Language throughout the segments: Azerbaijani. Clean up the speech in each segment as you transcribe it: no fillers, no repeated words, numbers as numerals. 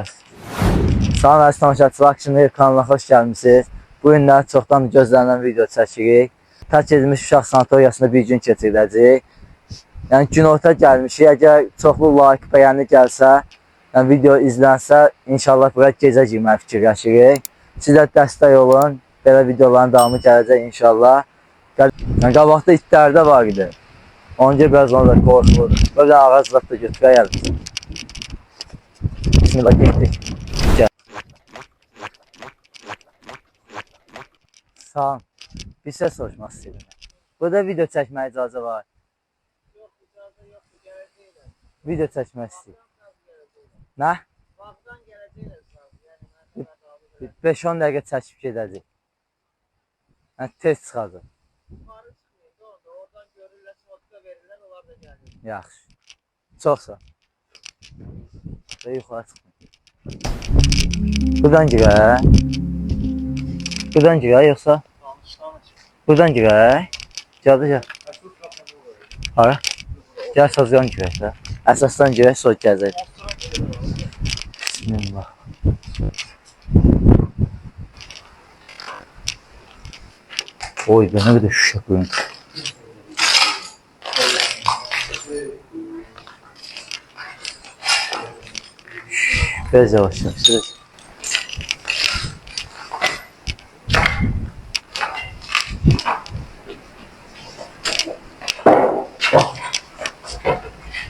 Salam əziz tamaşaçılar, Akşener kanalına xoş gəlmişsiniz. Bu günlər çoxdan gözlənilən video çəkirik. Tərk edilmiş uşaq sanatoriyasında bir gün keçiriləcək. Yəni günorta gəlmişik. Əgər çoxlu like, bəyəni gəlsə, yəni video izlənsə, inşallah bura gecə girməyi fikirləşirik. Sizə dəstək olun. Belə videoların davamı gələcək inşallah. Yəni qabaqda itlər də var idi. Onca biraz orada qorxulur. Böyle ağaclıqda götürəyəlim. Bismillah, getdik. Salam. Bir şey soruşmaq istəyirəm. Burada video çəkməyə icazə var. Yox, icazə yoxdur, gələcəklər. Video çəkmək istəyirəm. Nə? Vaxtdan gələcəklər. 5-10 dəqiqə çəkib gedəcək. Yəni tez çıxacaq. Yuxarı çıxmıyor, oradan görürlər, fotka verirlər, onlar da gəlir. Yaxşı. Çox sağ. Və yuxarı çıxmıyor. Buradan girək. Buradan girək yoxsa? Buradan girək. Gəl. Hara? Gəl sazdan girək də. Əsasdan girək, sonra gəzək. Bismillah. Oy, nə qədər şüşə qoyun. Biraz yavaş yavaş.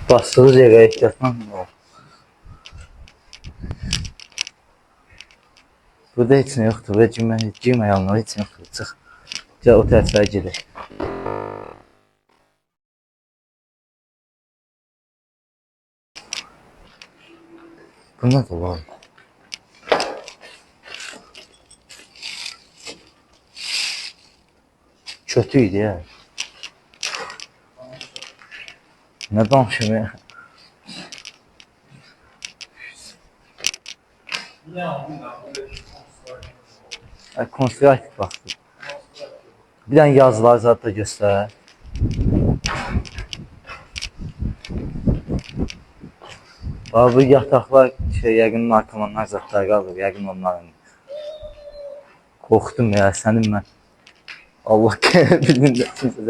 Basırız yerə ehtiyatla. Burada heç nə yoxdur. Burada girmə yanına heç nə yoxdur. Çıx. Gəl o tərəflərə gedək. Bu nə də var? Kötü idi ya. Nə danışım ya? Konstruktiv baxdı. Bir dənə yazılar zat da göstər. Bu yataqlar yəqin narkomanlar zatlar qalır, yəqin onların. Qorxdum ya, sənin mən. Allah bilində kimsə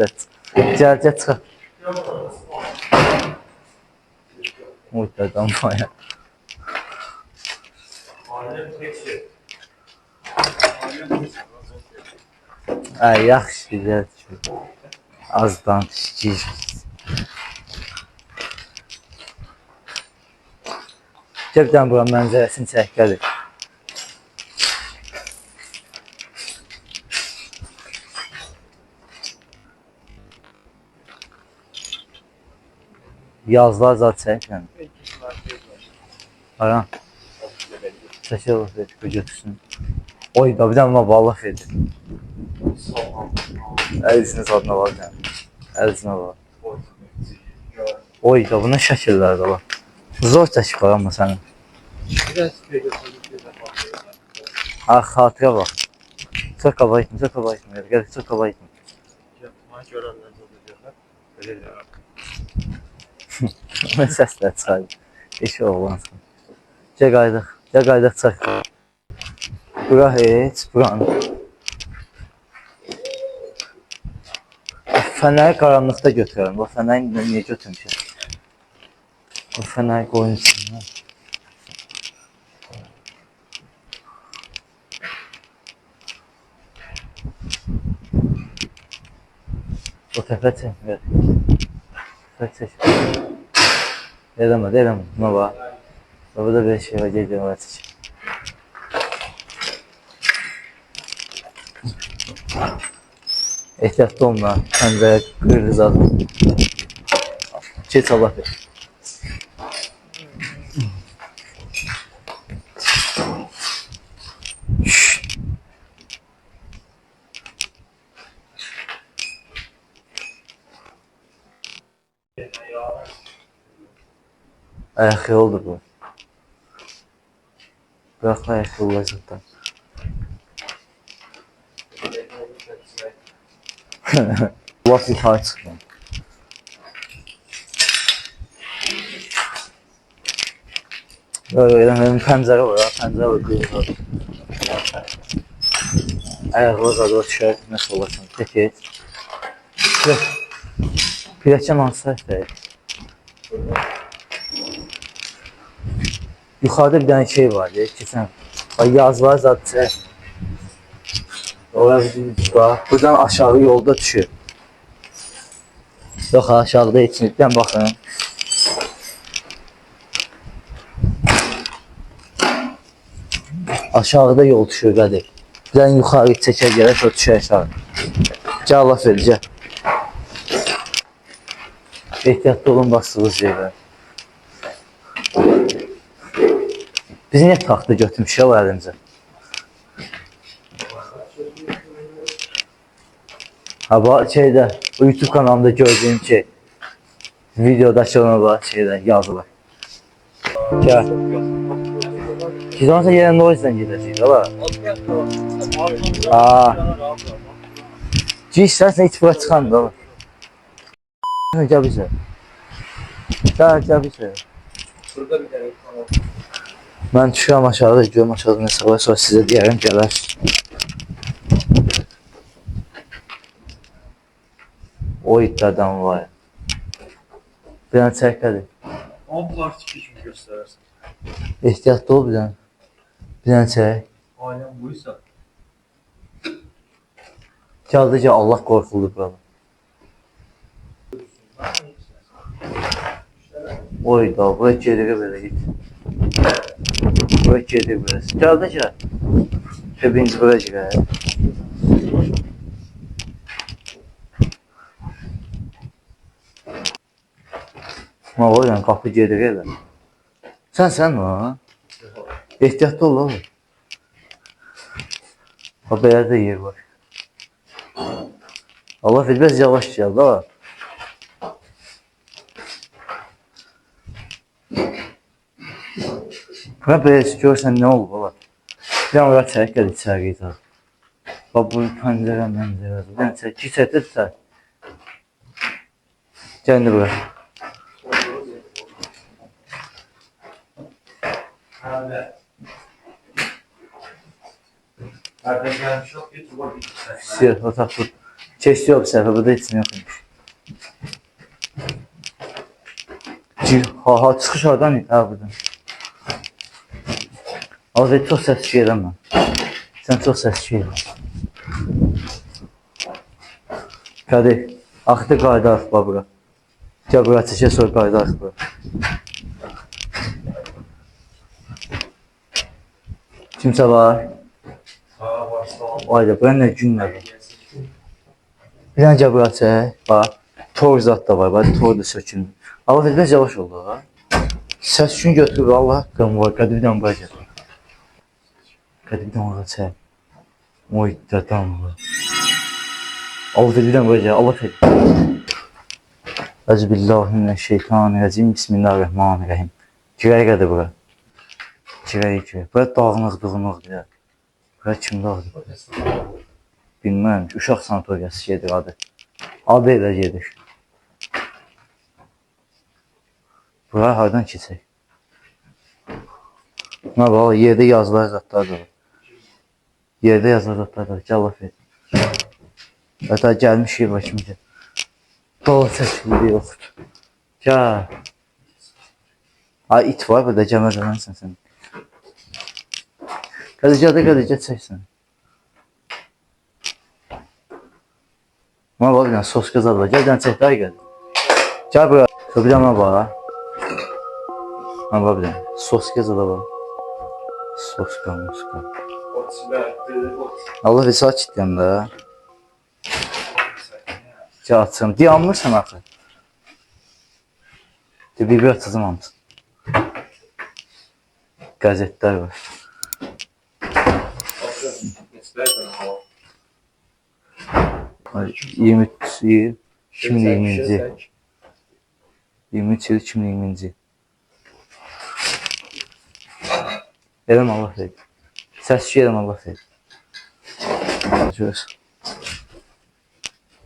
gəl çıxaq. Muhtadan baya. Yaxşı, güzel. Azdan şişir. Cəbdən buranın mənzərəsini çəkəlir. Yazlar zat çəkən. Aran. Çəkə olaq verdik, götürsün. Oy da bir dənə balıq verdik. Əlisiniz adına var yəni. Əlisinə var. Oy da buna şəkillər də var. Zor çəkib var amma sənin. Xatirə bax. Çox qaba etmə, çox qaba etmə. Gələk çox qaba etmə. Mən səslər çıxayım. İşi oğlansın. Gəl qaydıq çək. Bura heç, buranı. Fənəri qaranlıqda götürürəm. O fənəri niyə götürmüşəm? O fənəri qoyun içində. O təpə çəkmir. Çək. Eləmə. Buna bax. Burada bir şey var, gel oraya çək. Ehtiyatlı olma, pəncərə qırırız adım. Keç Allah ver. Ayak yoldur bu. Bırakma ayak yolu zaten. Laf yukarı çıkma. Benim pəncərə var, pəncərə var, qıyılır. Ayaqlar qadı düşər, nəsə olasın, tək. Piləkən hansı səhvdir? Yuxarıda bir dənə şey var, keçən. Yazılar zaten. Oraya bir bax. Buradan aşağı yolda düşür. Yox, aşağıda içinlikdən baxın. Aşağıda yol düşür, qədir. Bir dənə yuxarı çəkər gələk, o düşər aşağı. Gəl Allah verir, gəl. Ehtiyatlı olun, basdığınız yerə. Biz niyə taxta götürmüşük o əlimizə? Ha, bu şeydə, o YouTube kanalımda gördüyüm ki, videodakı ona var, şeydə, yazılır. Gəl. Gizonsa yerə noizdən gedəcəyik, ala. İstərsən heç bura çıxan da, ala. Gəl bizə. Gəl bizə. Burada bir tane kanal. Mən düşürəm aşağıda, görüm aşağıda nəsə var, sonra sizə deyərəm, gələr. O iddiadan var. Bir dənə çəkədir. Ama plastik kimi gösterersin. Ehtiyatlı ol bir dənə. Bir dənə çək. Aynen buysa. Gəldi ki, Allah qorxuldu burada. Oy da, buraya gedir belə git. Buraya gedir belə. Gəldi ki, birinci buraya girək. Ma o yüzden kapı gedir elə. Sən o? Ehtiyatlı ol oğlum. Ha, belə də yer var. Allah bilməz, yavaş gəl da. Buna belə görsən nə olub ola? Bir an oraya çək, gəl içəri git. Bax, bu pəncərə, məncərə. Bir an çək, ki çəkdir çək. Gəl indi bura. Nereden gelmiş yok, YouTube'a bir Siyah, otak bu. Çeşit yok səhvə, burada heç nə yoxmuş. Ha, çıxış oradan it, ha, buradan. Ağzı çox səs şeyləm mən. Sən çox səs şeyləm. Qədir, axıda qaydarıq bax bura. Gəl bura çəkə, sonra qaydarıq bura. Kimsə var? Ayda, bura nə gün nədir? Bir dənə gəl bura çək, bax. Tor zat da var, bax, tor da sökülmür. Allah bilməz, yavaş oldu, ha. Səs üçün götürür, Allah haqqım var, Qədir bir dənə bura gəl. Qədir bir dənə bura çək. Oy, dədən var. Allah bir dənə bura gəl, Allah təqdir. Əzbillahiminəşşeytanirracim, bismillahirrahmanirrahim. Girək Qədir bura. Girək. Bura dağınıq-dığınıqdır ya. Bura kim dağıdır? Bilməm, uşaq sanatoriyası gedir adı. Adı elə gedir. Bura hardan keçək? Nə bax, yerdə yazılar zatlar da var. Yerdə yazılar zatlar da var, gəl laf et. Hətta gəlmişik var kimi gəl. Dala çəkildi yoxdur. Gəl. Ha, it var burada, gəlməzələnsən sən. Qədir, gəl çəksən. Mən var bir dənə sos qazad var, gəl dənə çək, daha gəl. Gəl bura, bir dənə var. Mən var bir dənə, sos qazada var. Soska, muska. Allah bir sakit deyəm də. Gəl açım, dayanmırsan axı. Bir açacam hamısın. Qəzetlər var. 23 il 2020-ci. 23 il 2020-ci. Eləm Allah verir. Səs eləm Allah verir. Görürsün.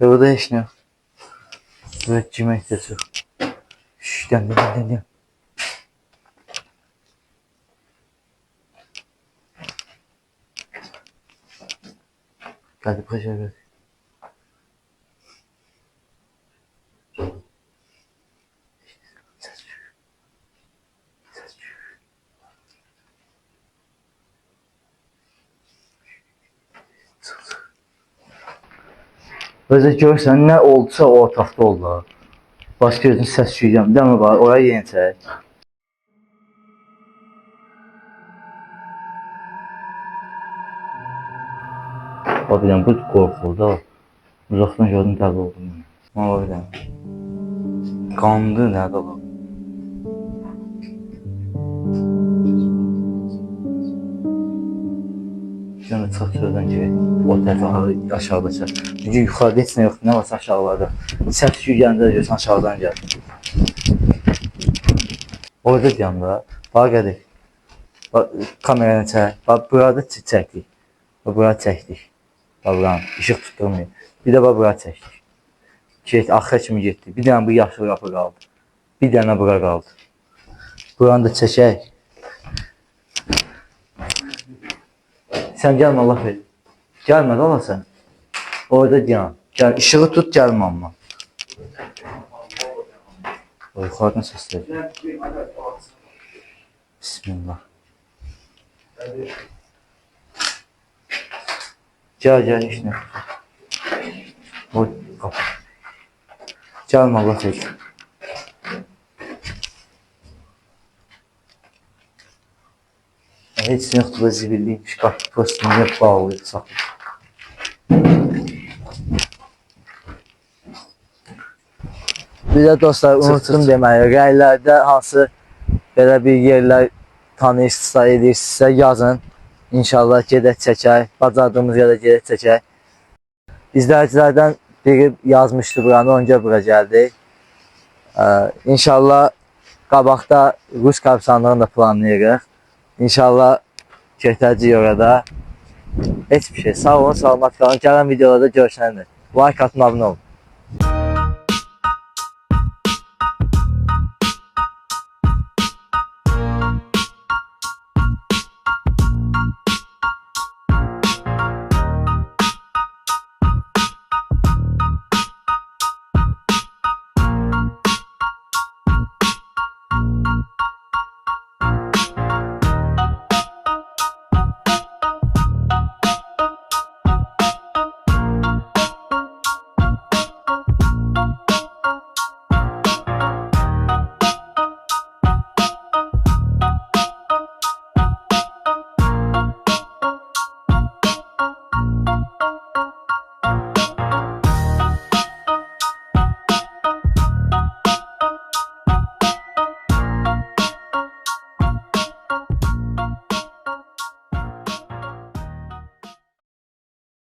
Ve burada heç nə yox. Burada kimə ehtiyac yox. Şşş, dəm. Gəldi paşa gəl. Özə görürsən, nə oldusa o otaqda oldu. Başqa özün səs küyəcəm. Dəmə var, oraya yeni çək. O bilən, bu qorxuldu da. Uzaqdan gördüm, dəli oldum. Mən o bilən. Qandı, nədə olur? Şimdi çıxıb sözdən ki, o tərəfə aşağıda çək. Çünki yuxarıda heç nə yoxdur, nə varsa aşağılarda. Səs küy gəndə də görsən aşağıdan gəlir. Orada deyəm da, bax gəlir. Kameranı çək, bax burada çəkdik. Bax burada çəkdik. Bax buranı, işıq tutturmuyor. Bir də bax burada çəkdik. Get, axıra kimi getdi. Bir dənə bu yaşıl qapı qaldı. Bir dənə bura qaldı. Buranı da çəkək. Sən gəlmə Allah verir. Gəlmə də ola sən. Orada deyəm. Gəl, işığı tut, gəlmə amma. O yuxarıdan səsləyəcək. Bismillah. Gəl, heç nə. O qapı. Gəlmə Allah verir. Heç yoxdur, bu zibilliymiş, qapı postunu bağlayıb saxlayıb. Bir də dostlar, unutdum deməyi, rəylərdə hansı belə bir yerlər tanıyırsınızsa, edirsinizsə yazın. İnşallah gedək çəkək, bacardığımız yerdə gedək çəkək. İzləyicilərdən biri yazmışdı buranı, onca bura gəldik. İnşallah qabaqda Rus kapitanlığını da planlayırıq. İnşallah getəcəyik orada. Heç bir şey. Sağ olun, salamat qalın. Gələn videolarda görüşəndir. Like atın, abunə olun.